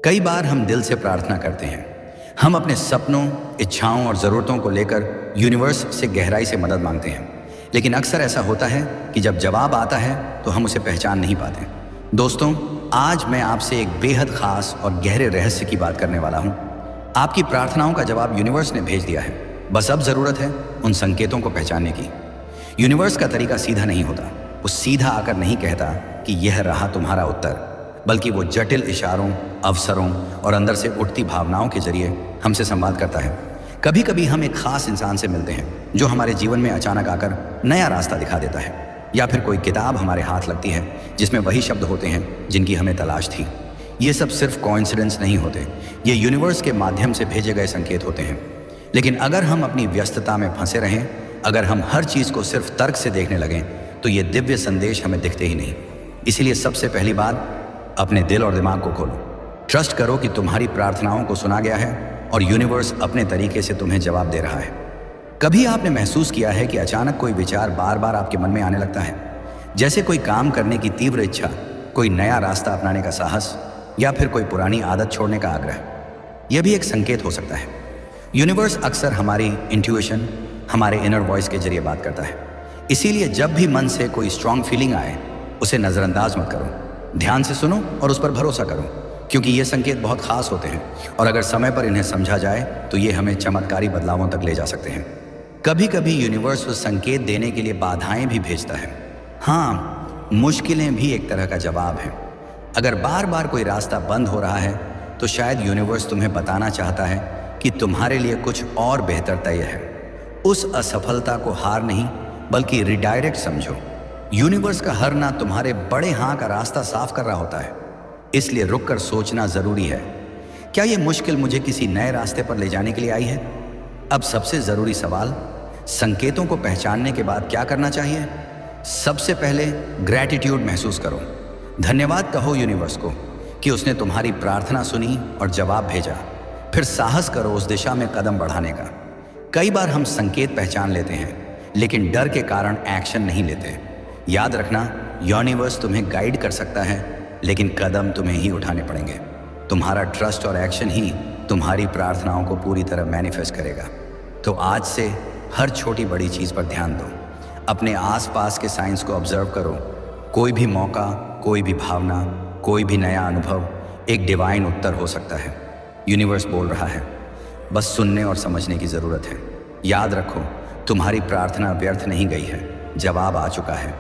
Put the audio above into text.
कई बार हम दिल से प्रार्थना करते हैं। हम अपने सपनों, इच्छाओं और ज़रूरतों को लेकर यूनिवर्स से गहराई से मदद मांगते हैं। लेकिन अक्सर ऐसा होता है कि जब जवाब आता है तो हम उसे पहचान नहीं पाते। दोस्तों, आज मैं आपसे एक बेहद ख़ास और गहरे रहस्य की बात करने वाला हूँ। आपकी प्रार्थनाओं का जवाब यूनिवर्स ने भेज दिया है। बस अब ज़रूरत है उन संकेतों को पहचानने की। यूनिवर्स का तरीका सीधा नहीं होता। वो सीधा आकर नहीं कहता कि यह रहा तुम्हारा उत्तर, बल्कि वो जटिल इशारों, अवसरों और अंदर से उठती भावनाओं के जरिए हमसे संवाद करता है। कभी कभी हम एक खास इंसान से मिलते हैं जो हमारे जीवन में अचानक आकर नया रास्ता दिखा देता है, या फिर कोई किताब हमारे हाथ लगती है जिसमें वही शब्द होते हैं जिनकी हमें तलाश थी। ये सब सिर्फ कोइंसिडेंस नहीं होते, ये यूनिवर्स के माध्यम से भेजे गए संकेत होते हैं। लेकिन अगर हम अपनी व्यस्तता में फंसे रहें, अगर हम हर चीज़ को सिर्फ तर्क से देखने लगें, तो ये दिव्य संदेश हमें दिखते ही नहीं। इसीलिए सबसे पहली बात, अपने दिल और दिमाग को खोलो। ट्रस्ट करो कि तुम्हारी प्रार्थनाओं को सुना गया है और यूनिवर्स अपने तरीके से तुम्हें जवाब दे रहा है। कभी आपने महसूस किया है कि अचानक कोई विचार बार बार आपके मन में आने लगता है, जैसे कोई काम करने की तीव्र इच्छा, कोई नया रास्ता अपनाने का साहस, या फिर कोई पुरानी आदत छोड़ने का आग्रह? यह भी एक संकेत हो सकता है। यूनिवर्स अक्सर हमारी इंट्यूशन, हमारे इनर वॉइस के जरिए बात करता है। इसीलिए जब भी मन से कोई स्ट्रांग फीलिंग आए, उसे नज़रअंदाज मत करो। ध्यान से सुनो और उस पर भरोसा करो, क्योंकि ये संकेत बहुत खास होते हैं और अगर समय पर इन्हें समझा जाए तो ये हमें चमत्कारी बदलावों तक ले जा सकते हैं। कभी कभी यूनिवर्स उस संकेत देने के लिए बाधाएं भी भेजता है। हाँ, मुश्किलें भी एक तरह का जवाब है। अगर बार बार कोई रास्ता बंद हो रहा है तो शायद यूनिवर्स तुम्हें बताना चाहता है कि तुम्हारे लिए कुछ और बेहतर तय है। उस असफलता को हार नहीं, बल्कि रिडायरेक्ट समझो। यूनिवर्स का हर ना तुम्हारे बड़े हाँ का रास्ता साफ कर रहा होता है, इसलिए रुककर सोचना जरूरी है। क्या ये मुश्किल मुझे किसी नए रास्ते पर ले जाने के लिए आई है? अब सबसे जरूरी सवाल, संकेतों को पहचानने के बाद क्या करना चाहिए? सबसे पहले ग्रैटिट्यूड महसूस करो। धन्यवाद कहो यूनिवर्स को कि उसने तुम्हारी प्रार्थना सुनी और जवाब भेजा। फिर साहस करो उस दिशा में कदम बढ़ाने का। कई बार हम संकेत पहचान लेते हैं, लेकिन डर के कारण एक्शन नहीं लेते। याद रखना, यूनिवर्स तुम्हें गाइड कर सकता है, लेकिन कदम तुम्हें ही उठाने पड़ेंगे। तुम्हारा ट्रस्ट और एक्शन ही तुम्हारी प्रार्थनाओं को पूरी तरह मैनिफेस्ट करेगा। तो आज से हर छोटी बड़ी चीज़ पर ध्यान दो। अपने आसपास के साइंस को ऑब्जर्व करो। कोई भी मौका, कोई भी भावना, कोई भी नया अनुभव एक डिवाइन उत्तर हो सकता है। यूनिवर्स बोल रहा है, बस सुनने और समझने की ज़रूरत है। याद रखो, तुम्हारी प्रार्थना व्यर्थ नहीं गई है, जवाब आ चुका है।